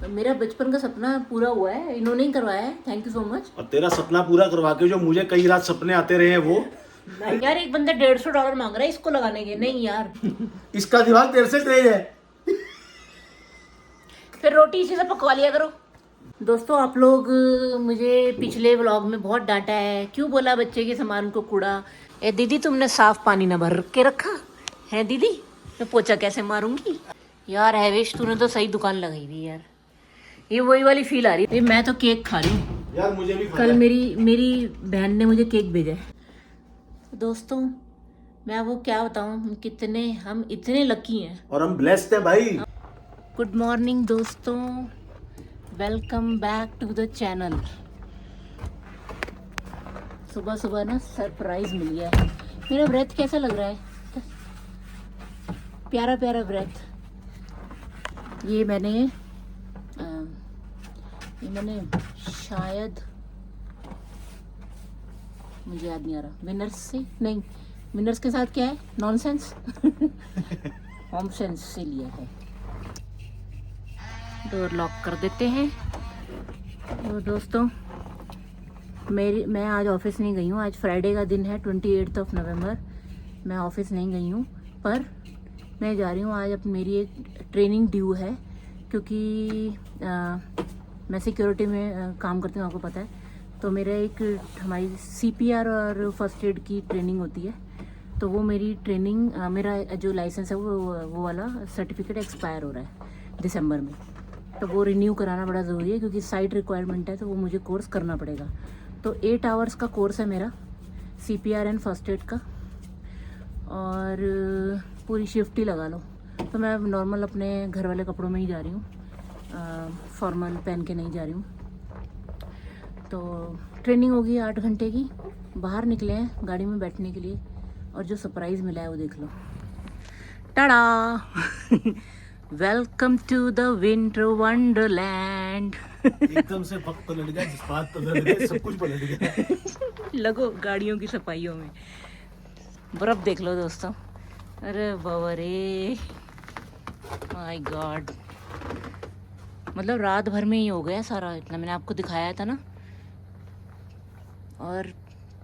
मेरा बचपन का सपना पूरा हुआ है, इन्होंने ही करवाया है, थैंक यू सो मच। और तेरा सपना पूरा करवा के जो मुझे कई रात सपने आते रहे हैं वो यार एक बंदा $150 मांग रहा है इसको लगाने के, नहीं यार इसका दिमाग तेरे से तेज है। फिर रोटी इसी से पकवा लिया करो। दोस्तों आप लोग मुझे पिछले व्लॉग में बहुत डांटा है, क्यों बोला बच्चे के सामान को कूड़ा। ए दीदी तुमने साफ पानी ना भर के रखा है दीदी, मैं पोछा कैसे मारूंगी यार। हैवेश तूने तो सही दुकान लगाई हुई यार, ये वही वाली फील आ रही है। मैं तो केक खा रही हूँ यार, मुझे भी कल मेरी बहन ने मुझे केक भेजा है। दोस्तों मैं आपको क्या बताऊं, हम इतने लकी हैं और हम ब्लेस्ड हैं भाई। गुड मॉर्निंग दोस्तों, welcome back to the channel. सुबह सुबह ना सरप्राइज मिल गया है। मेरा ब्रेथ कैसा लग रहा है, प्यारा प्यारा ब्रेथ। ये मैंने शायद, मुझे याद नहीं आ रहा, विनर्स से नहीं, विनर्स के साथ क्या है, नॉनसेंस होम सेंस से लिया है। डोर लॉक कर देते हैं। तो दोस्तों मैं आज ऑफिस नहीं गई हूँ, आज फ्राइडे का दिन है 28 नवंबर। मैं ऑफिस नहीं गई हूँ, पर मैं जा रही हूँ आज। अब मेरी एक ट्रेनिंग ड्यू है, क्योंकि मैं सिक्योरिटी में काम करती हूँ, आपको पता है। तो मेरा हमारी CPR और फर्स्ट एड की ट्रेनिंग होती है। तो वो मेरी ट्रेनिंग, मेरा जो लाइसेंस है वो वाला सर्टिफिकेट एक्सपायर हो रहा है दिसंबर में। तो वो रिन्यू कराना बड़ा ज़रूरी है, क्योंकि साइट रिक्वायरमेंट है, तो वो मुझे कोर्स करना पड़ेगा। तो 8 आवर्स का कोर्स है मेरा CPR एंड फर्स्ट एड का, और पूरी शिफ्ट ही लगा लो। तो मैं नॉर्मल अपने घर वाले कपड़ों में ही जा रही हूँ, फॉर्मल पहन के नहीं जा रही हूँ। तो ट्रेनिंग होगी 8 घंटे की। बाहर निकले हैं गाड़ी में बैठने के लिए, और जो सरप्राइज़ मिला है वो देख लो। Tada welcome to the winter wonderland. एकदम से वक्त पलट गया, जज्बात पलट गए, सब कुछ पलट गया। लगो गाड़ियों की सफाइयों में। बर्फ देख लो दोस्तों, अरे बाबा रे, माय गॉड। मतलब रात भर में ही हो गया सारा, इतना मैंने आपको दिखाया था ना। और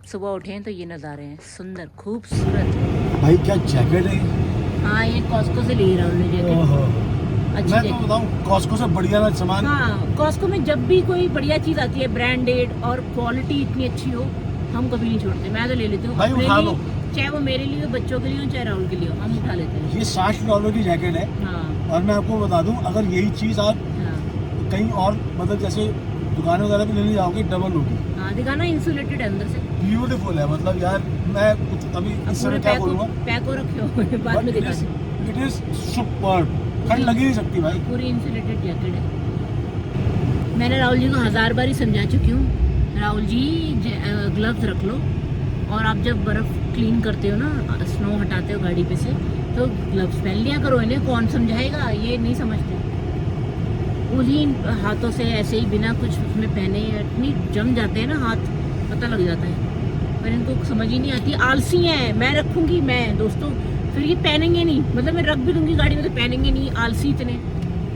सुबह उठे हैं तो ये नज़ारे हैं, सुंदर खूबसूरत। भाई क्या जैकेट है। हाँ ये कॉस्को से ले रहा हूँ जैकेट, अच्छी मैं तो बताऊं, कॉस्को से बढ़िया ना सामान। हाँ कॉस्को में जब भी कोई बढ़िया चीज़ आती है, ब्रांडेड और क्वालिटी इतनी अच्छी हो, हम कभी नहीं छोड़ते। मैं तो ले लेती हूँ अपने लिए, चाहे वो मेरे लिए हो, बच्चों के लिए हो, चाहे राहुल के लिए हो, हम उठा लेते हैं। ये $60 की जैकेट है। हाँ और मैं आपको बता दूं, अगर यही चीज़ आप कहीं और मतलब जैसे दुकान वगैरह पे लेने जाओगे, डबल होगी। हाँ दिखाना, इंसुलेटेड है अंदर से, ब्यूटीफुल है। मतलब यार मैं कुछ अभी इस समय क्या बोलूँगा, पैको रखे हो बाद में दिखा। इट इज सुपर, ठंड लगी नहीं सकती भाई। पूरी इंसुलेटेड जैकेट है। मैंने राहुल जी को 1000 बार ही समझा चुकी हूँ, राहुल जी ग्लव्स रख लो, और आप जब बर्फ़ क्लीन करते हो ना, स्नो हटाते हो गाड़ी पे से, तो ग्लव्स पहन लिया करो। इन्हें कौन समझाएगा, ये नहीं समझते। उन्हीं हाथों से ऐसे ही बिना कुछ उसमें पहने इतनी जम जाते हैं ना हाथ, पता लग जाता है। पर इनको समझ ही नहीं आती, आलसी हैं। मैं रखूँगी मैं दोस्तों, फिर ये पहनेंगे नहीं, मतलब मैं रख भी दूँगी गाड़ी में तो पहनेंगे नहीं, आलसी इतने।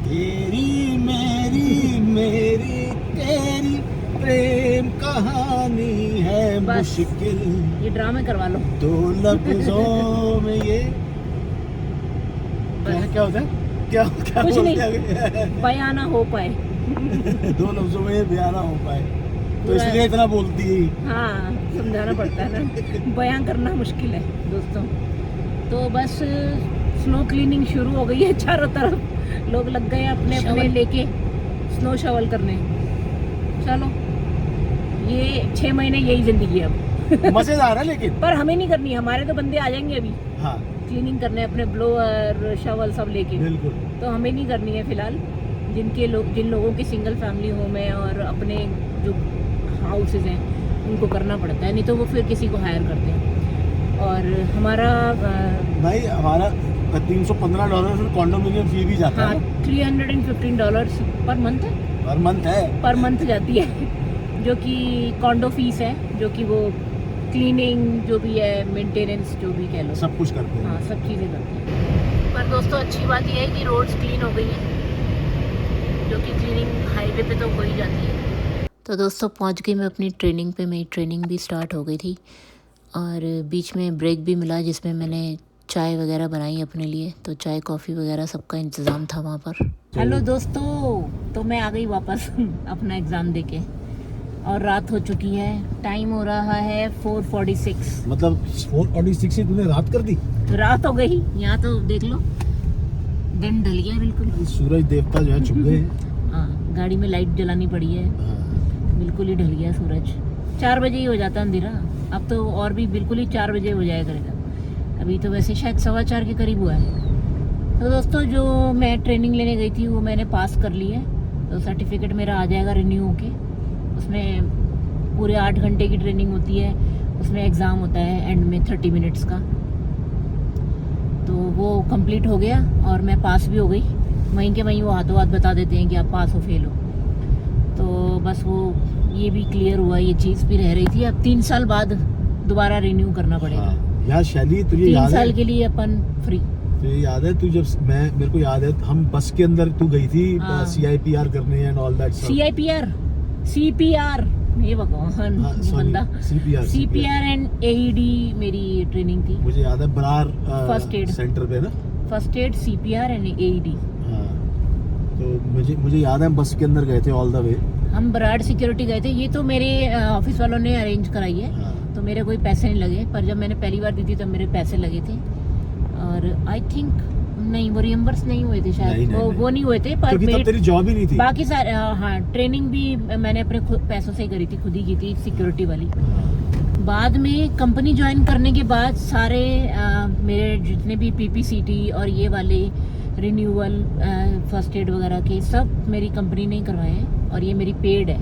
तेरी मेरी मेरी तेरी प्रेम कहानी है मुश्किल, ये ड्रामे करवा लो। 2 लफ्जों में ये क्या होता है, क्या क्या कुछ नहीं, बोलते बयां ना हो पाए। 2 लफ्जों में ये बयान ना हो पाए, तो इसलिए इतना बोलती है। हाँ समझाना पड़ता है ना, बयां करना मुश्किल है दोस्तों। तो बस स्नो क्लीनिंग शुरू हो गई है, चारों तरफ लोग लग गए अपने अपने लेके स्नो शवल करने। चलो ये 6 महीने यही जिंदगी है अब। मजेदार है लेकिन, पर हमें नहीं करनी, हमारे तो बंदे आ जाएंगे अभी हाँ क्लीनिंग करने, अपने ब्लोअर शवल सब लेके। बिल्कुल। तो हमें नहीं करनी है फिलहाल। जिन लोगों की सिंगल फैमिली होम है और अपने जो हाउसेज हैं उनको करना पड़ता है, नहीं तो वो फिर किसी को हायर करते हैं। और हमारा भाई हमारा $315 फिर कॉन्डोमिनियम फी भी जाता हाँ है। $315 पर मंथ है, पर मंथ है, पर मंथ जाती है, जो कि कॉन्डो फीस है, जो कि वो क्लीनिंग जो भी है, मेंटेनेंस जो भी कह लो, सब कुछ करते हैं। हाँ सब चीज़ें करते हैं। पर दोस्तों अच्छी बात यह है कि रोड्स क्लीन हो गई हैं, क्योंकि क्लीनिंग हाईवे पे तो हो ही जाती है। तो दोस्तों पहुंच गई मैं अपनी ट्रेनिंग पे। मेरी ट्रेनिंग भी स्टार्ट हो गई थी और बीच में ब्रेक भी मिला जिसमें मैंने चाय वगैरह बनाई अपने लिए। तो चाय कॉफ़ी वगैरह सबका इंतज़ाम था वहाँ पर। हेलो दोस्तों, तो मैं आ गई वापस अपना एग्ज़ाम देके और रात हो चुकी है। टाइम हो रहा है 4:46। मतलब 4:46 से तूने रात कर दी? रात हो गई। यहाँ तो देख लो दिन ढल गया बिल्कुल। सूरज देवता जो है छुप गए। हाँ, गाड़ी में लाइट जलानी पड़ी है। बिल्कुल ही ढल गया सूरज। 4 बजे ही हो जाता अंधेरा। अब तो और भी बिल्कुल ही 4 बजे हो जाया करेगा। अभी तो वैसे शायद 4:15 के करीब हुआ है। तो दोस्तों जो मैं ट्रेनिंग लेने गई थी वो मैंने पास कर ली है। तो सर्टिफिकेट मेरा आ जाएगा रिन्यू होके। उसमें पूरे 8 घंटे की ट्रेनिंग होती है। उसमें एग्ज़ाम होता है एंड में 30 मिनट्स का। तो वो कंप्लीट हो गया और मैं पास भी हो गई। वहीं के वहीं वो हाथों हाथ बता देते हैं कि आप पास हो फेल हो। तो बस वो ये भी क्लियर हुआ, ये चीज़ भी रह रही थी। अब 3 साल बाद दोबारा रिन्यू करना पड़ेगा। यार शैली तुझे 3 याद साल है? के लिए अपन फ्री। तुझे याद है तू जब मेरे को याद है हम बस के अंदर तू गई थी हाँ। CIPR करने एंड ऑल दैट सब। CPR ये भगवान बंदा। CPR एंड AED मेरी ट्रेनिंग थी। मुझे याद है बरार फर्स्ट एड सेंटर पे ना। First aid CPR and AED। हाँ, तो मुझे याद है हम बस के अंदर गए थे ऑल द वे। हम बराड़ सिक्योरिटी गए थे। ये तो मेरे ऑफिस वालों ने अरेंज कराई है। हाँ। तो मेरे कोई पैसे नहीं लगे, पर जब मैंने पहली बार दी थी तब मेरे पैसे लगे थे। और आई थिंक नहीं, वो रियम्बर्स नहीं हुए थे शायद। वो नहीं हुए थे, पर तब तेरी जॉब ही नहीं थी। बाकी सारे हाँ, ट्रेनिंग भी मैंने अपने पैसों से ही करी थी, खुद ही की थी सिक्योरिटी वाली। बाद में कंपनी ज्वाइन करने के बाद सारे मेरे जितने भी PPCT और ये वाले रिन्यूअल फर्स्ट एड वगैरह के सब मेरी कंपनी ने करवाए हैं और ये मेरी पेड है।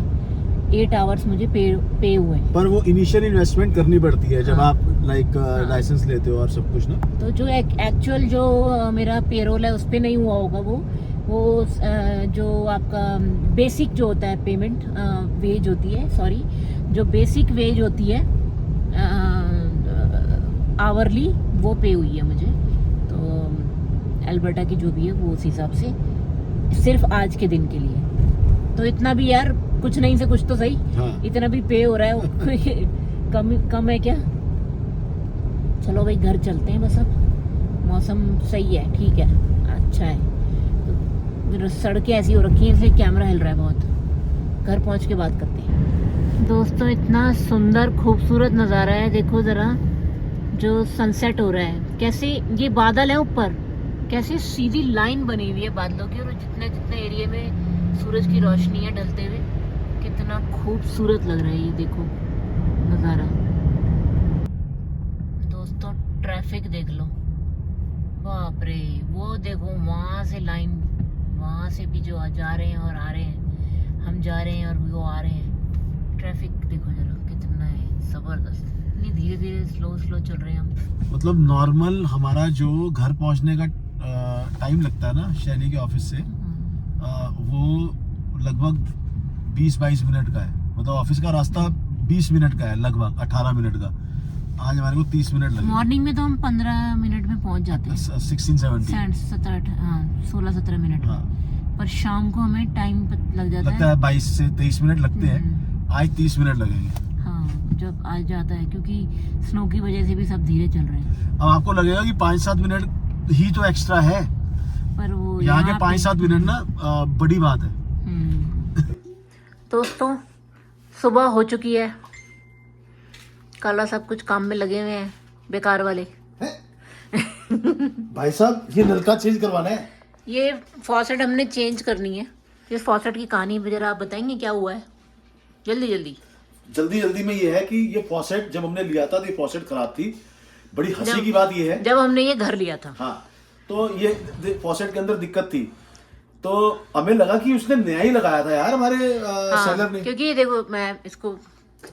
8 आवर्स मुझे पे हुए हैं। पर वो इनिशियल इन्वेस्टमेंट करनी पड़ती है जब हाँ। आप लाइसेंस लेते हो और सब कुछ ना। तो जो एक्चुअल जो मेरा पेरोल है उस पर नहीं हुआ होगा। वो जो आपका बेसिक जो होता है पेमेंट वेज होती है, सॉरी, जो बेसिक वेज होती है आवरली, वो पे हुई है मुझे। तो अल्बर्टा की जो भी है वो उस हिसाब से सिर्फ आज के दिन के लिए। तो इतना भी यार कुछ नहीं से कुछ तो सही। हाँ। इतना भी पे हो रहा है कम है क्या। चलो भाई घर चलते हैं बस। अब मौसम सही है, ठीक है, अच्छा है। तो सड़कें ऐसी हो रखी हैं इसलिए कैमरा हिल रहा है बहुत। घर पहुंच के बात करते हैं। दोस्तों इतना सुंदर खूबसूरत नज़ारा है, देखो ज़रा जो सनसेट हो रहा है। कैसे ये बादल है ऊपर, कैसे सीधी लाइन बनी हुई है बादलों की, और जितने जितने एरिया में सूरज की रोशनी है ढलते हुए, कितना खूबसूरत लग रहा है ये देखो नज़ारा। दोस्तों ट्रैफिक देख लो, बाप रे, वो देखो वहाँ से लाइन, वहाँ से भी जो जा रहे हैं और आ रहे हैं, हम जा रहे हैं और वो आ रहे हैं। ट्रैफिक देखो जरा कितना है ज़बरदस्त। इतनी धीरे धीरे स्लो चल रहे हैं हम। मतलब नॉर्मल हमारा जो घर पहुंचने का टाइम लगता है ना शैली के ऑफिस से, वो लगभग 20-22 मिनट का है। मतलब ऑफिस का रास्ता 20 मिनट का है, लगभग 18 मिनट का। आज हमारे को 30 मिनट लगे। मॉर्निंग में तो हम 15 मिनट में पहुंच जाते हैं। 16-17 मिनट। हाँ। पर शाम को हमें टाइम लग जाता है 22 से 23 मिनट लगते हैं। आज 30 मिनट लगेंगे। हाँ, जब आज जाता है, क्योंकि स्नो की वजह से भी सब धीरे चल रहे हैं। अब आपको लगेगा कि 5-7 मिनट ही तो एक्स्ट्रा है, पर वो यहाँ के 5-7 मिनट ना बड़ी बात है। दोस्तों सुबह हो चुकी है, काला सब कुछ काम में लगे हुए हैं बेकार वाले। भाई साहब ये नलका चेंज करवाना है। ये फॉसेट हमने चेंज करनी है। इस फॉसेट की कहानी जरा आप बताएंगे क्या हुआ है? जल्दी में ये है कि ये फॉसेट जब हमने लिया था तो ये फॉसेट खराब थी। बड़ी हंसी की बात ये है, जब हमने ये घर लिया था, हाँ, तो ये फॉसेट के अंदर दिक्कत थी, तो हमें लगा कि उसने नया ही लगाया था यार हमारे सेलर ने। क्योंकि देखो मैं इसको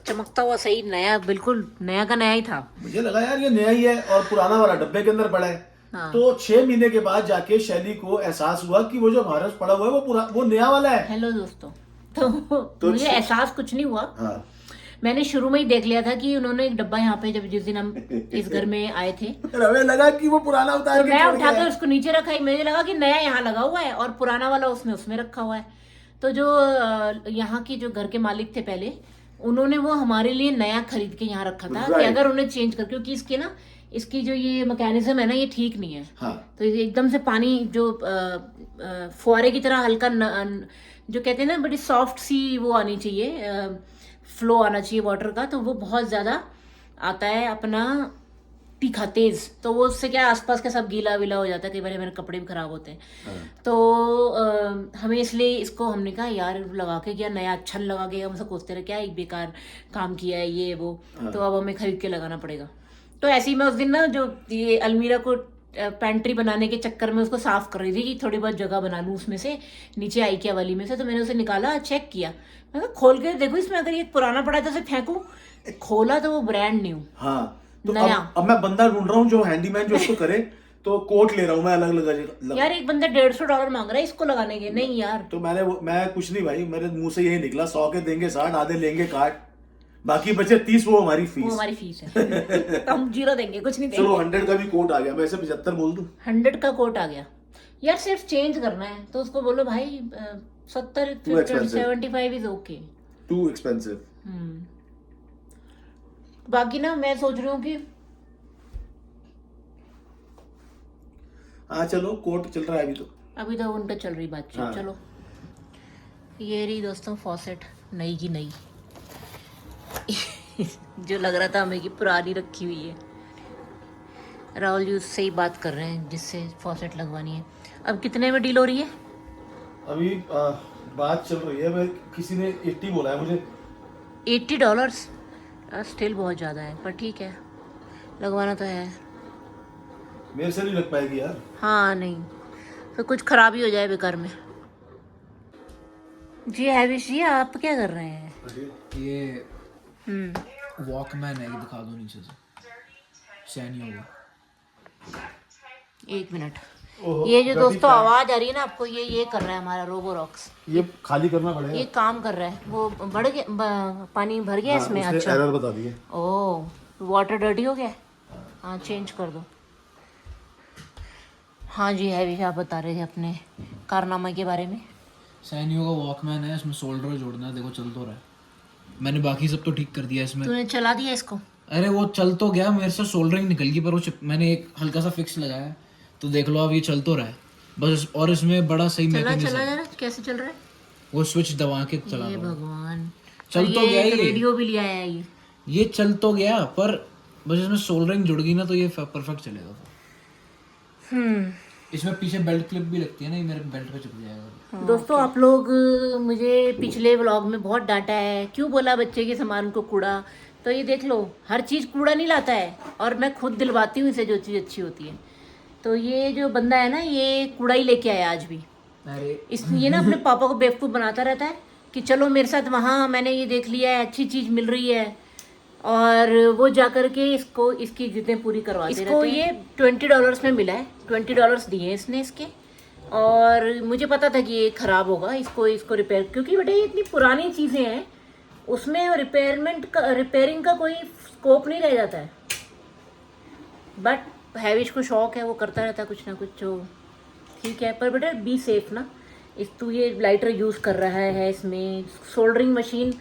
चमकता हुआ सही नया, बिल्कुल नया का नया ही था। मुझे लगा यार ये नया ही है और पुराना वाला डब्बे के अंदर पड़ा है। हाँ। तो 6 महीने के बाद जाके शैली को एहसास हुआ कि वो जो भारत पड़ा हुआ है वो नया वाला है। हेलो दोस्तों, तो मुझे एहसास कुछ नहीं हुआ। हाँ। मैंने शुरू में ही देख लिया था कि उन्होंने एक डब्बा यहाँ पे, जब जिस दिन हम इस घर में आए थे, हमें लगा कि वो पुराना उतार के मैं उठाकर उसको नीचे रखा ही, मुझे लगा कि नया यहाँ लगा हुआ है और पुराना वाला उसने उसमें रखा हुआ है। तो जो यहाँ की जो घर के मालिक थे पहले, उन्होंने वो हमारे लिए नया खरीद के यहाँ रखा था कि अगर उन्हें चेंज कर, क्योंकि इसके ना इसकी जो ये मैकेनिज्म है ना, ये ठीक नहीं है। हाँ। तो ये एकदम से पानी जो फुहारे की तरह हल्का जो कहते हैं ना बड़ी सॉफ्ट सी वो आनी चाहिए, फ्लो आना चाहिए वाटर का, तो वो बहुत ज्यादा आता है अपना तीखा तेज, तो वो उससे क्या आसपास का सब गीला विला हो जाता है, कई बार मेरे कपड़े भी खराब होते हैं। तो हमें इसलिए इसको हमने कहा यार लगा के क्या नया अच्छा लगा के, हम सब सोचते रहे क्या एक बेकार काम किया है ये वो, तो अब हमें खरीद के लगाना पड़ेगा। तो ऐसे ही मैं उस दिन ना जो ये अलमीरा को पेंट्री बनाने के चक्कर में उसको साफ कर रही थी कि थोड़ी बहुत जगह बना लूँ उसमें से, नीचे आइकिया वाली में से, तो मैंने उसे निकाला, चेक किया, मैं कहा खोल के देखो इसमें अगर ये पुराना पड़ा है तो उसे फेंकू, खोला तो वो ब्रांड न्यू। हाँ, तो नया। अब मैं बंदा ढूंढ रहा हूँ जो हैंडीमैन जो इसको करे, तो कोट ले रहा हूँ मैं अलग अलग। यार एक बंदा $150 मांग रहा है इसको लगाने के, नहीं यार। तो मैं कुछ नहीं भाई, मेरे मुंह से यही निकला 100 के देंगे 60, आधे लेंगे काट, बाकी बचे 30 वो हमारी फीस है। तो हम 0 देंगे, कुछ नहीं देंगे। चलो 100 का भी कोट आ गया, मैं इसे 75 बोल दूं। 100 का कोट आ गया यार, सिर्फ चेंज करना है तो उसको बोलो भाई 70 75 इज ओके, टू एक्सपेंसिव। बाकी ना मैं सोच रही हूँ कि हाँ चलो कोट चल रहा है अभी तो उनका चल रही बातचीत। हाँ। चलो ये रही दोस्तों फॉसेट, नई की नई जो लग रहा था हमें कि पुरानी रखी हुई है। राहुल जी उससे ही बात कर रहे हैं जिससे फॉसेट लगवानी है। अब कितने में डील हो रही है? अभी बात चल रही है, किसी ने 80 बोला है मुझे। $80 स्टिल बहुत ज़्यादा है, पर ठीक है लगवाना तो है। मेरे से नहीं लग पाएगी यार। हाँ नहीं, फिर कुछ खराबी हो जाए बेकार में। जी हैविश जी आप क्या कर रहे हैं? ये वॉकमैन है, ये दिखा दो नीचे से, सैनियो का। 1 मिनट, ये जो दोस्तों आवाज आ रही है ना आपको, ये कर रहा है हमारा रोबोरॉक्स। ये खाली करना पड़ेगा, ये काम कर रहा है, वो बढ़ गया, पानी भर गया इसमें। अच्छा एरर बता दिए। ओह वाटर डर्टी हो गया, हाँ चेंज कर दो। हाँ जी हैविश आप बता रहे थे अपने कारनामा के बारे में। सैनियो का वॉकमैन है, इसमें सोल्डर जोड़ना है, देखो चल तो रहा है। मैंने बाकी सब तो ठीक कर दिया इसमें। तूने चला दिया इसको? अरे वो चल तो गया, मेरे से सोल्डरिंग निकल गई, पर वो मैंने एक हल्का सा फिक्स लगाया तो देख लो अब ये चल तो रहा है बस। और इसमें बड़ा सही मैकेनिज्म चला जा रहा है, कैसे चल रहा है? वो स्विच दबा के चला ये रहा है। भगवान, चल तो गया, ये रेडियो भी लिया है ये चल तो गया, पर बस इसमें सोल्डरिंग जुड़ गई ना तो ये परफेक्ट चलेगा। इसमें पीछे बेल्ट क्लिप भी लगती है ना, ये मेरे बेल्ट पे चिपक जाएगा। दोस्तों आप लोग मुझे पिछले व्लॉग में बहुत डांटा है, क्यों बोला बच्चे के सामान को कूड़ा, तो ये देख लो हर चीज़ कूड़ा नहीं लाता है, और मैं खुद दिलवाती हूँ इसे जो चीज़ अच्छी होती है। तो ये जो बंदा है ना, ये कूड़ा ही लेके आया आज भी। अरे ये ना अपने पापा को बेवकूफ़ बनाता रहता है कि चलो मेरे साथ वहाँ, मैंने ये देख लिया है अच्छी चीज़ मिल रही है, और वो जा कर के इसकी जितने पूरी करवाते रहते हैं। इसको ये $20 में मिला है, $20 दिए इसने इसके, और मुझे पता था कि ये ख़राब होगा, इसको रिपेयर, क्योंकि बेटा ये इतनी पुरानी चीज़ें हैं, उसमें रिपेयरिंग का कोई स्कोप नहीं रह जाता है। बट हैविश को शौक है, वो करता रहता है कुछ ना कुछ, जो ठीक है। पर बेटा बी सेफ ना, तू ये लाइटर यूज़ कर रहा है, इसमें सोल्डरिंग मशीन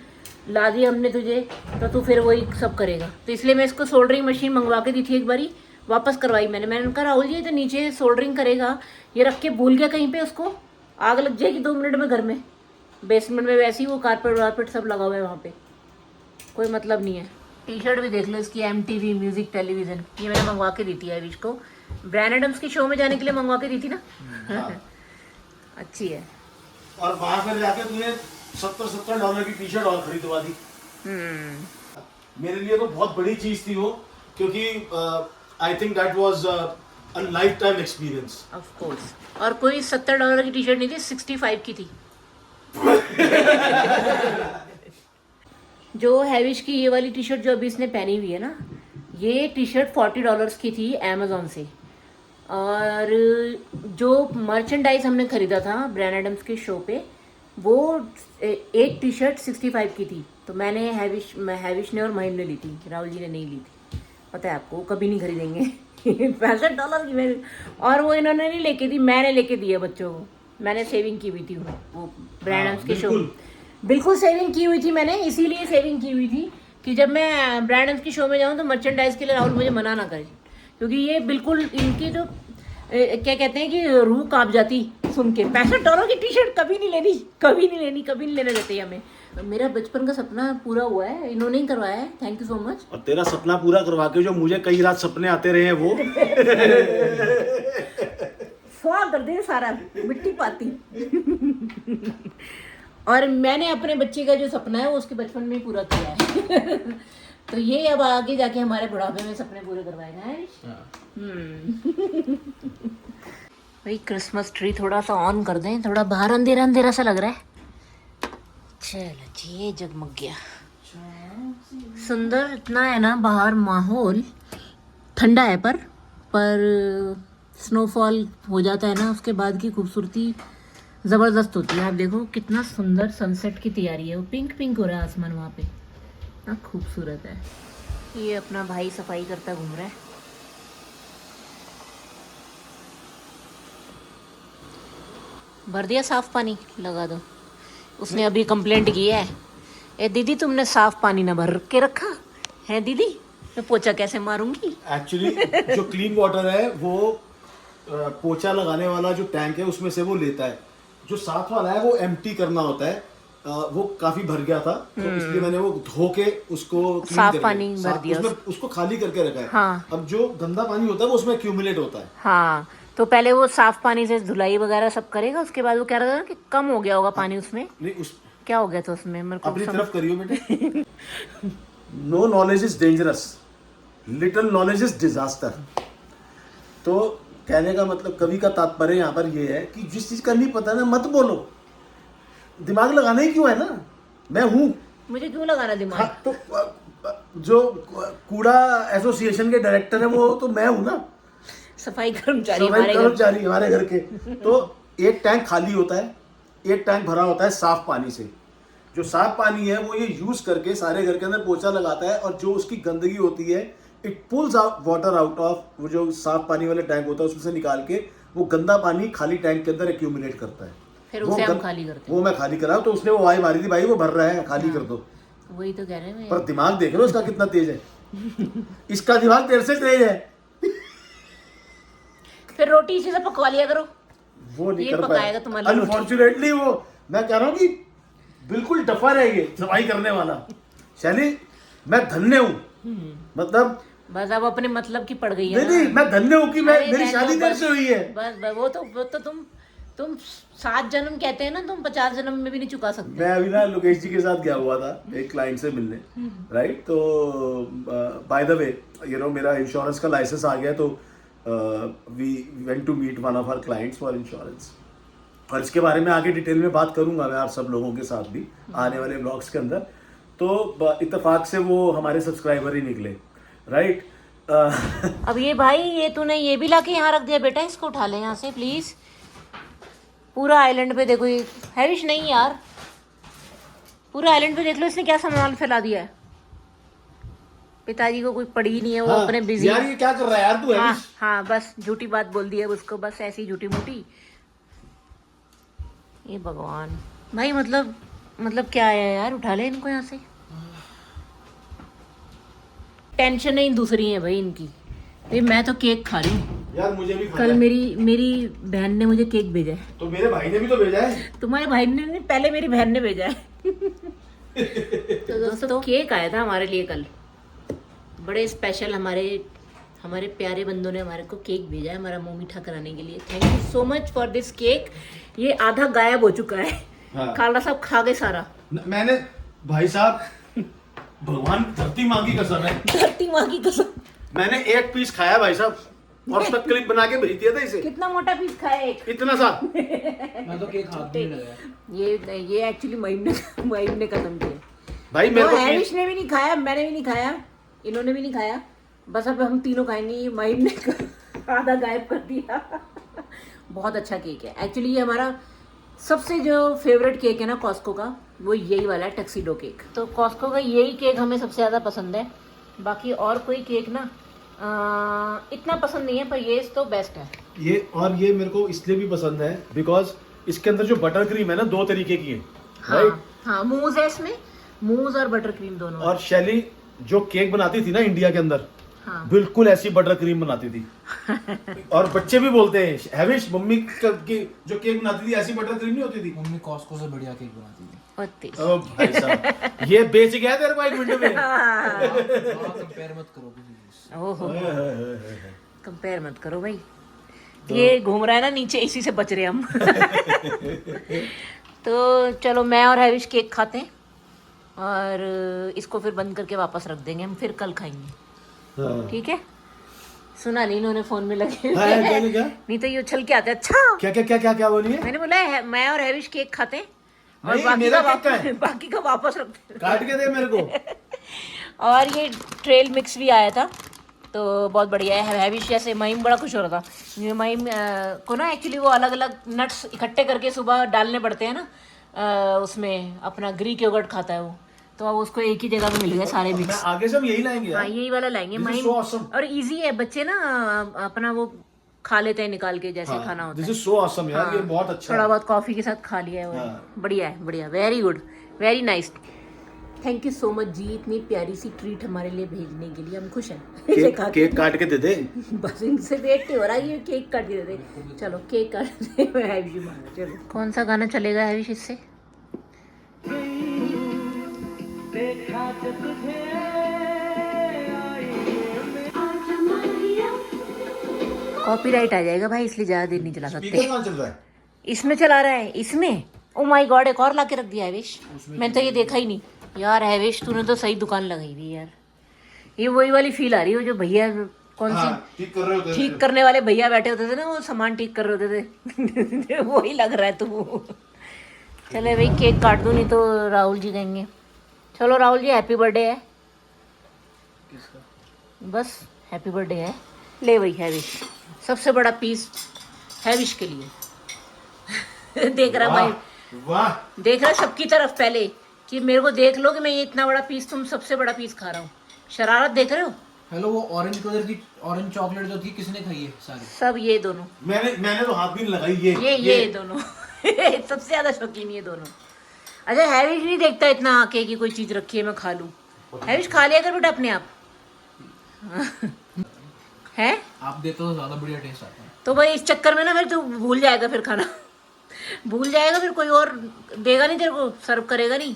ला दी हमने तुझे, तो तू फिर वही सब करेगा। तो इसलिए मैं इसको सोल्डरिंग मशीन मंगवा के दी थी एक बारी, वापस करवाई मैंने कहा राहुल जी तो नीचे सोल्डरिंग करेगा, ये रख के भूल गया कहीं पे, उसको आग लग जाएगी 2 मिनट में घर में। बेसमेंट में वैसे ही वो कारपेट सब लगा हुआ है वहाँ पे, कोई मतलब नहीं है। टी शर्ट भी देख लो इसकी, MTV म्यूजिक टेलीविज़न, ये मैंने मंगवा के दी थी हैविश को, ब्रायन एडम्स की शो में जाने के लिए मंगवा के दी थी ना। अच्छी है। और वहां पर जाके तुमने $70 की टी शर्ट और खरीदवा दी। मेरे लिए तो बहुत बड़ी चीज थी वो, क्योंकि I think that was a life time experience. Of course. और कोई $70 की टी शर्ट नहीं थी, 65 की थी। जो हैविश की ये वाली टी शर्ट जो अभी इसने पहनी हुई है ना, ये टी शर्ट $40 की थी अमेज़ॉन से, और जो मर्चेंडाइज हमने खरीदा था ब्रायन एडम्स के शो पे, वो एक टी शर्ट 65 की थी। तो मैंने हैविश ने और महिम ने ली थी, राहुल जी ने नहीं ली थी, पता है आपको, कभी नहीं खरीदेंगे। $65 की मैं, और वो इन्होंने नहीं लेके दी, मैंने लेके दी है बच्चों को। मैंने सेविंग की हुई थी वो ब्रांड के शो, बिल्कुल सेविंग की हुई थी मैंने, इसीलिए सेविंग की हुई थी कि जब मैं ब्रांड के शो में जाऊँ तो मर्चेंडाइज के लिए राहुल मुझे मना ना करे, क्योंकि ये बिल्कुल इनकी जो क्या कहते हैं कि रूह कांप जाती सुन के। $65 की टी शर्ट कभी नहीं लेनी, कभी नहीं लेनी, कभी नहीं लेने देते हमें। मेरा बचपन का सपना पूरा हुआ है, इन्होंने ही करवाया है, थैंक यू सो मच। और तेरा सपना पूरा करवा के जो मुझे कई रात सपने आते रहे हैं वो स्वाद कर दे सारा मिट्टी पाती। और मैंने अपने बच्चे का जो सपना है वो उसके बचपन में ही पूरा किया है। तो ये अब आगे जाके हमारे बुढ़ापे में सपने पूरे करवाएगा है। भाई क्रिसमस ट्री थोड़ा सा ऑन कर दें, थोड़ा बाहर अंधेरा अंधेरा सा लग रहा है। चलो जी, ये जगमग गया, सुंदर इतना है ना बाहर माहौल, ठंडा है पर स्नोफॉल हो जाता है ना, उसके बाद की खूबसूरती ज़बरदस्त होती है। आप देखो कितना सुंदर सनसेट की तैयारी है, वो पिंक पिंक हो रहा है आसमान वहाँ पे, इतना खूबसूरत है। ये अपना भाई सफाई करता घूम रहा है। भर दिया साफ पानी, लगा दो। उसने अभी कंप्लेंट की है, ए दीदी तुमने साफ पानी ना भर के रखा है दीदी, मैं पोछा कैसे मारूंगी। एक्चुअली जो क्लीन वाटर है वो पोछा लगाने वाला जो टैंक है उसमें से वो लेता है, जो साफ वाला है वो एम्प्टी करना होता है। वो काफी भर गया था तो इसलिए मैंने वो धो के उसको साफ पानी भर दिया, उसमें उसको खाली करके रखा है। हाँ। अब जो गंदा पानी होता है वो उसमें एक्यूमुलेट होता है। हाँ, तो पहले वो साफ पानी से धुलाई वगैरह सब करेगा, उसके बाद वो कह रहा था कि कम हो गया होगा पानी उसमें। नहीं उस क्या हो गया था उसमें, मेरे को अपनी तरफ करियो बेटे। No knowledge is dangerous, little knowledge is disaster. तो कहने का मतलब कवि का तात्पर्य यहाँ पर ये है कि जिस चीज का नहीं पता ना मत बोलो, दिमाग लगाना ही क्यों है ना, मैं हूँ, मुझे क्यों लगाना दिमाग। हाँ, तो जो कूड़ा एसोसिएशन के डायरेक्टर है वो तो मैं हूँ ना, सफाई कर्मचारी हमारे घर के। तो एक टैंक खाली होता है, एक टैंक भरा होता है साफ पानी से। जो साफ पानी है वो ये यूज करके सारे घर के अंदर पोछा लगाता है, और जो उसकी गंदगी होती है it pools water out of, वो जो साफ पानी वाले टैंक होता है उसमें से निकाल के वो गंदा पानी खाली टैंक के अंदर एक्यूमुलेट करता है, फिर उसे हम खाली करते हैं। वो मैं खाली करा, तो उसने वो वाई मारी थी, भाई वो भर रहा है खाली कर दो। वही तो कह रहे हैं। पर दिमाग देख लो इसका कितना तेज है। इसका दिमाग तेरे से तेज है। फिर रोटी इसी से पकवा लिया करो, वो नहीं ये कर पकाएगा तुम्हारे लिए। अनफॉर्चुनेटली वो मैं कह रहा हूँ कि बिल्कुल डफर है ये सफाई करने वाला। शैली मैं धन्य हूँ, मतलब बस अब अपने मतलब की पड़ गई है। नहीं मैं धन्य हूँ कि मैं मेरी शादी देर से हुई है। बस वो तो तुम 7 जन्म कहते हैं ना, तुम 50 जन्म में भी नहीं चुका सकते। मैं अभी ना लोकेश जी के साथ गया हुआ था एक क्लाइंट से मिलने, राइट। तो by the way you know मेरा इंश्योरेंस का लाइसेंस आ गया, तो we went to meet one of our clients for insurance, और इसके बारे में आगे डिटेल में बात करूंगा मैं आप सब लोगों के साथ भी आने वाले ब्लॉग्स के अंदर। तो इत्तेफाक से वो हमारे सब्सक्राइबर ही निकले, राइट। अब ये भाई ये तूने ये भी लाके यहाँ रख दिया बेटा, इसको उठा ले यहाँ से प्लीज। पूरा आइलैंड पे देखो, ये हैविश नहीं यार, पूरा आइलैंड पे देख लो इसने क्या सामान फैला दिया है। पिताजी को कोई पड़ी नहीं है, वो अपने बिजी। यार ये क्या कर रहा है यार तू? हाँ बस झूठी बात बोल दी है उसको, बस ऐसी झूठी मूठी। ये भगवान भाई, मतलब क्या है यार, उठा ले इनको यहाँ से। टेंशन ही दूसरी है भाई इनकी। भाई मैं तो केक खा रही हूँ यार, मुझे भी खाना कल है। मेरी बहन ने मुझे केक भेजा है। तो मेरे भाई ने भी तो भेजा है। तुम्हारे भाई ने नहीं, पहले मेरी बहन ने भेजा है। तो दोस्तों केक आया था हमारे लिए कल, बड़े स्पेशल हमारे प्यारे बंदों ने हमारे को केक भेजा है हमारा मुंह मीठा कराने के लिए। Thank you so much for this cake. ये आधा गायब हो चुका है। हाँ। काला साहब खा गए सारा। मैंने भाई साहब, भगवान धरती माँ की कसम है, धरती माँ की कसम, मैंने एक पीस खाया भाई साहब, और उसका क्लिप बना के भेज दिया था इसे। कितना मोटा पीस खाया एक? इतना सा। मैं तो केक हाथ में नहीं लगाया। ये एक्चुअली महीम ने खत्म किया भाई मेरे को हैविश ने भी नहीं खाया, मैंने भी नहीं खाया, इन्होंने भी नहीं खाया, बस अब हम तीनों खाएंगे। ये महीम ने आधा गायब कर दिया। बहुत अच्छा केक है एक्चुअली। ये हमारा सबसे जो फेवरेट केक है ना कॉस्को का, वो यही वाला है, टक्सीडो केक। तो कॉस्को का यही केक हमें सबसे ज़्यादा पसंद है। बाकी और कोई केक ना इतना पसंद नहीं है, पर ये तो बेस्ट है। ये मेरे को इसलिए भी पसंद है बिकॉज इसके अंदर जो बटर क्रीम है ना 2 तरीके की है, हाँ, राइट। हाँ मूज है इसमें, मूज और बटर क्रीम दोनों। और शैली जो केक बनाती थी ना इंडिया के अंदर, हाँ। बिल्कुल ऐसी बटर क्रीम बनाती थी। और बच्चे भी बोलते हैं हैविश मम्मी की जो केक बनाती थी ऐसी बटर क्रीम नहीं होती थी। मम्मी कॉस्को से बढ़िया केक बनाती थी। ओ भाई साहब, ये बेच गया तेरे को 1 मिनट में। कंपेयर मत करो किसी से। ओहो, कंपेयर मत करो भाई, ये घूम रहा है ना नीचे, इसी से बच रहे हम। तो चलो मैं और हैविश केक खाते हैं और इसको फिर बंद करके वापस रख देंगे, हम फिर कल खाएंगे। हाँ। ठीक है। सुना नहीं इन्होंने फोन में लगे हाँ, क्या? नहीं तो ये उछल के आते। अच्छा क्या क्या क्या क्या क्या बोली है? मैंने बोला है मैं और हैविश केक खाते हैं और नहीं, बाकी मेरा का केक कहाँ है? बाकी का वापस रखते हैं। काट के दे मेरे को। और ये ट्रेल मिक्स भी आया था तो बहुत बढ़िया है। हैविश जैसे महीम बड़ा खुश हो रहा था। ये महीम को ना एक्चुअली वो अलग अलग नट्स इकट्ठे करके सुबह डालने पड़ते हैं ना, उसमें अपना ग्रीक योगर्ट खाता है वो, तो अब उसको एक ही जगह पे मिल गए सारे मैं मिक्स। आगे से हम यही लाएंगे हाँ यार। यही वाला लाएंगे This is Mahim. so awesome. और इजी है, बच्चे ना अपना वो खा लेते हैं निकाल के जैसे खाना होता दिस है। इज सो ऑसम यार, ये बहुत अच्छा थोड़ा है। बहुत कॉफी के साथ खा लिया है वो। हाँ। बढ़िया है, बढ़िया, very good, very nice. Thank you so much जी, इतनी प्यारी सी ट्रीट हमारे लिए भेजने के लिए, हम खुश हैं। इसे खा के केक काट के दे दे। बस इनसे वेट नहीं हो रहा, ये केक काट के दे दे। चलो केक काट दे। हैविश भी मांगा, चलो कौन सा गाना चलेगा हैविश इससे? कॉपीराइट आ जाएगा भाई, इसलिए ज्यादा देर नहीं चला सकते। स्पीकर कहाँ चल रहा है? इसमें चला रहा है, इसमें। ओ माय गॉड, एक और ला के रख दिया हैविश, मैंने तो ये देखा ही नहीं यार। हैविश तूने तो सही दुकान लगाई हुई यार। ये वही वाली फील आ रही है जो भैया कौन सी ठीक कर रहे होते हैं। ठीक करने वाले भैया बैठे होते थे ना, वो सामान ठीक कर रहे होते थे। वही लग रहा है तू। चले भाई केक काट दूं, नहीं तो राहुल जी कहेंगे। चलो राहुल जी हैप्पी बर्थडे है। बस हैप्पी बर्थडे है। ले भाई हैविश, सबसे बड़ा पीस हैविश के लिए। देख रहा भाई, वाह, देख रहा सबकी तरफ पहले कि मेरे को देख लो कि मैं ये इतना बड़ा पीस, तुम सबसे बड़ा पीस खा रहा हूँ। शरारत देख रहे हो? हेलो, वो ऑरेंज कलर की ऑरेंज चॉकलेट जो थी किसने खाई है सारी? सब ये दोनों, मैंने तो हाथ भी नहीं लगाई। ये दोनों। सबसे ज्यादा शौकीन ये दोनों। अच्छा हैविश नहीं देखता इतना आके कि कोई चीज रखी है मैं खा लूं। हैविश खा लिया कर बेटा अपने आप। है आप देते तो ज्यादा बढ़िया टेस्ट आता है। तो भाई इस चक्कर में ना फिर तू भूल जाएगा, फिर खाना भूल जाएगा, फिर कोई और देगा नहीं तेरे को, सर्व करेगा नहीं।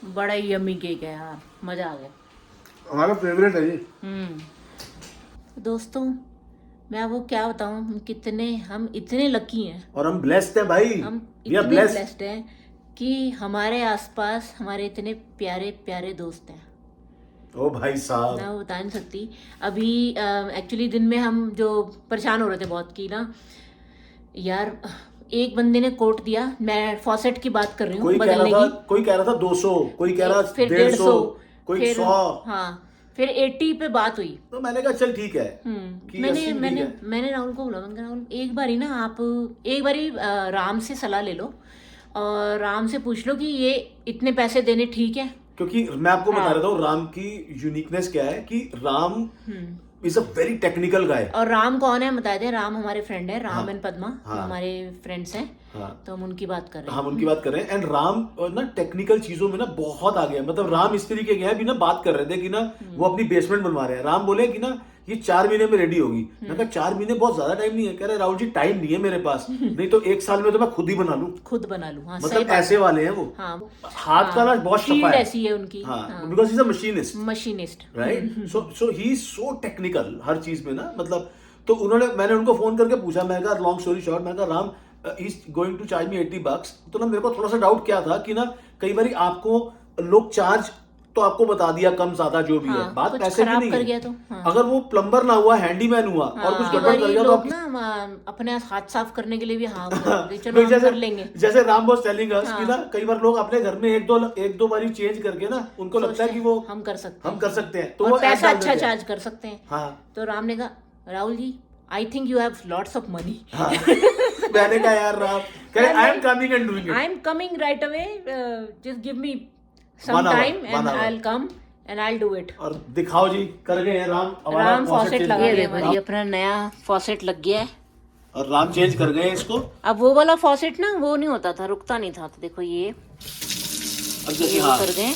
बड़ा ही यम्मी केक है यार, मजा आ गया। हमारा फेवरेट है ये। दोस्तों मैं आपको क्या बताऊं, हम इतने लकी हैं और हम ब्लेस्ड हैं भाई। हम We are इतने blessed. ब्लेस्ड हैं कि हमारे आसपास हमारे इतने प्यारे प्यारे दोस्त हैं। ओ भाई साहब, मैं वो बता नहीं सकती। अभी एक्चुअली दिन में हम जो परेशान हो रहे थे बहुत कि ना यार, एक बंदे ने कोट दिया, मैं फॉसेट की बात कर रही हूँ कोई कह बदलने रहा था, की। कोई कह रहा था 200, कोई कह रहा फिर 150, कोई फिर 100। हाँ, फिर 80 पे बात हुई। तो मैंने कहा चल ठीक है कि 80 ठीक है। मैंने राहुल को बोला, मैंने कहा राहुल एक बार ही ना आप एक बार ही राम से सलाह ले लो और राम से पूछ लो कि ये इतने पैसे देने ठीक है। क्योंकि मैं आपको बता रहा था राम की यूनिकनेस क्या है कि Ram is a very technical गाय। और राम कौन है बताए थे? राम हमारे फ्रेंड है, राम एंड पद्मा हाँ। हमारे फ्रेंड्स हैं। हाँ। तो हम उनकी बात कर रहे हैं। हम उनकी बात कर रहे हैं। एंड राम ना टेक्निकल चीजों में ना बहुत आगे है। मतलब राम इस तरीके के हैं, भी ना बात कर रहे थे कि ना वो अपनी बेसमेंट बनवा रहे हैं। राम बोले कि ना ये 4 महीने में रेडी होगी। मैं कहा 4 महीने बहुत ज्यादा टाइम नहीं है। कह रहे राहुल जी टाइम नहीं है मेरे पास, नहीं तो 1 साल में तो मैं खुद ही बना लूं। हाँ, सही मतलब बात ऐसे वाले हैं वो। हाँ, हाथ का ना बहुत फील्ड सफा है। ऐसी है उनकी। हाँ, because is a machinist, machinist, right. So he is so technical हर चीज में ना। मतलब तो मैंने उनको फोन करके पूछा, मैं कहा लॉन्ग स्टोरी शॉर्ट, मैं कहा Ram is going to charge me $80। तो ना मेरे को थोड़ा सा डाउट क्या था कि ना कई बार आपको लोग चार्ज तो आपको बता दिया कम ज्यादा जो भी है, बात कुछ पैसे की खराब नहीं कर है। गया तो अगर वो प्लम्बर ना हुआ, हैंडीमैन हुआ और कुछ गड़बड़ कर गया तो लोग आप ना अपने हाथ साफ करने के लिए भी हाँ चलो हम कर लेंगे। जैसे राम बॉस टेलिंग अस कि ना कई बार लोग अपने घर में एक दो बारी चेंज करके ना उनको लगता है कि वो हम कर सकते हैं, तो और वो पैसा अच्छा चार्ज कर सकते हैं। हाँ। तो राम ने कहा Rahul ji I think you have lots of money. मैंने कहा यार Ram, I am coming and doing it, I am coming right away, just give me One some hour, time and 1 hour. I will come and I will do it. और दिखाओ जी कर गए हैं Ram. Ram faucet लगा दिया भाई, अपना नया फॉसेट लग गया है। और राम चेंज कर गए इसको। अब वो वाला फॉसेट ना वो नहीं होता था, रुकता नहीं था, तो देखो ये अब जैसे ये हाँ कर गए।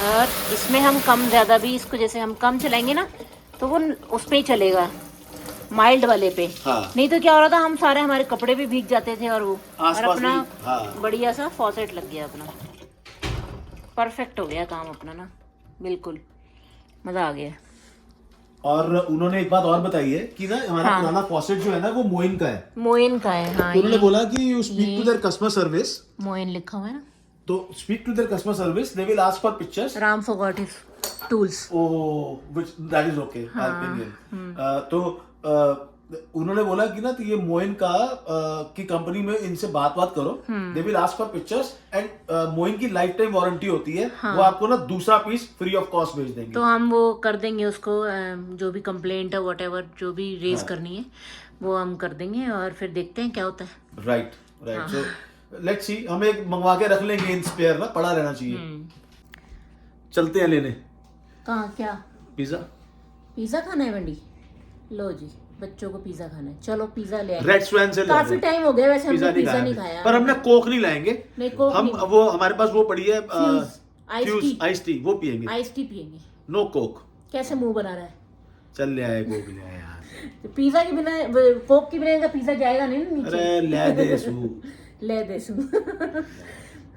और इसमें हम कम ज़्यादा भी इसको जैसे हम कम चलाएंगे ना तो वो उस पे ही चलेगा, माइल्ड वाले पे। हाँ। नहीं तो क्या हो रहा था, हम सारे हमारे कपड़े भी भीग जाते थे और वो और आसपास अपना भी, हाँ। बढ़िया सा फॉसेट लग गया अपना, परफेक्ट हो गया काम अपना ना, बिल्कुल मज़ा आ गया। और उन्होंने एक बात और बताई है कि ना हमारा हाँ। पुराना फॉसेट जो है ना वो मोइन का है। मोइन का है, हाँ। तो उन्होंने ये बोला कि you speak to their customer service, Moin लिखा हुआ है ना। तो speak to their customer service, they will ask for pictures. Ram forgot his tools. Oh which that is okay, I think. तो उन्होंने बोला कि ना तो ये मोइन का की कंपनी में इनसे बात करो, they will ask for pictures and Moin की लाइफ टाइम वारंटी होती है। वो आपको ना दूसरा पीस फ्री ऑफ कॉस्ट भेज देंगे। तो हम वो कर देंगे उसको, जो भी कंप्लेंट है व्हाटएवर जो भी रेज करनी है वो हम कर देंगे और फिर देखते हैं क्या होता है। Right right, so let's see, हम एक मंगवा के रख लेंगे इन स्पेयर ना, पड़ा रहना चाहिए। चलते हैं लेने कहाँ, क्या पिज्जा। पिज्जा खाना है वंडी? लो जी, बच्चों को पिज्जा खाना है, चलो पिज्जा ले आए। रेड स्वैन से काफी टाइम हो गया वैसे हमने पिज्जा नहीं खाया खाया। पर हमने कोक नहीं लाएंगे। नहीं, कोक हम नहीं। वो हमारे पास वो पड़ी है Fuse, आइस टी, वो पियेंगे, आइस टी पियेंगे। No Coke. कैसे मुंह बना रहा है? चल ले आए कोक, ले आए यार। तो पिज्जा के बिना, कोक के बिना इनका पिज्जा जाएगा नहीं ना नीचे। अरे ले दे सू। ले दे सू।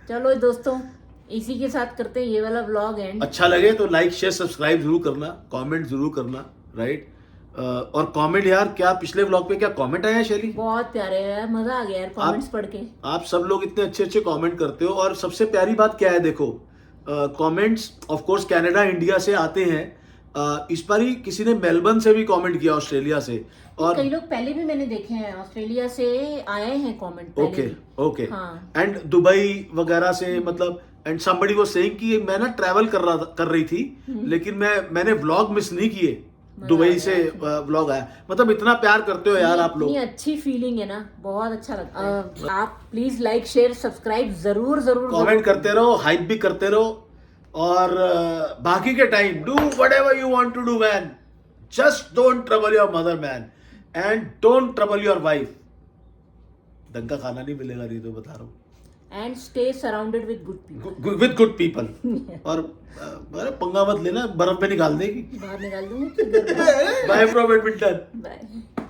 चलो दोस्तों, इसी के साथ करते हैं ये वाला व्लॉग एंड। अच्छा लगे तो लाइक शेयर सब्सक्राइब जरूर करना, कमेंट जरूर करना, राइट। और कमेंट यार, क्या पिछले व्लॉग पे क्या कमेंट आया है शैली? बहुत प्यारे यार, मजा आ गया यार कमेंट्स पढ़ के। आप सब लोग इतने अच्छे अच्छे कमेंट करते हो और सबसे प्यारी बात क्या है, देखो comments of course Canada India से आते हैं। इस बार ही किसी ने मेलबर्न से भी कमेंट किया, ऑस्ट्रेलिया से, और कई लोग पहले भी मैंने देखे हैं ऑस्ट्रेलिया से आए हैं कमेंट पहले ओके भी। ओके, हाँ। एंड दुबई वगैरह से, मतलब एंड समबडी वाज सेइंग कि मैं ना ट्रैवल कर रही थी लेकिन मैंने व्लॉग मिस नहीं किए, दुबई से व्लॉग आया। मतलब इतना प्यार करते हो यार आप लोग, इतनी अच्छी फीलिंग है ना, बहुत अच्छा लगता है। आप प्लीज लाइक शेयर सब्सक्राइब जरूर जरूर कमेंट करते रहो, हाइप भी करते रहो, और बाकी के time do whatever you want to do man, just don't trouble your mother man, and don't trouble your wife. ढंग का खाना नहीं मिलेगा, नहीं तो बता रहा हूँ। And stay surrounded with good people, with good people. और अरे पंगा मत लेना, बर्फ में निकाल देगी। बाहर निकाल दूंगी। Bye from badminton. बाय।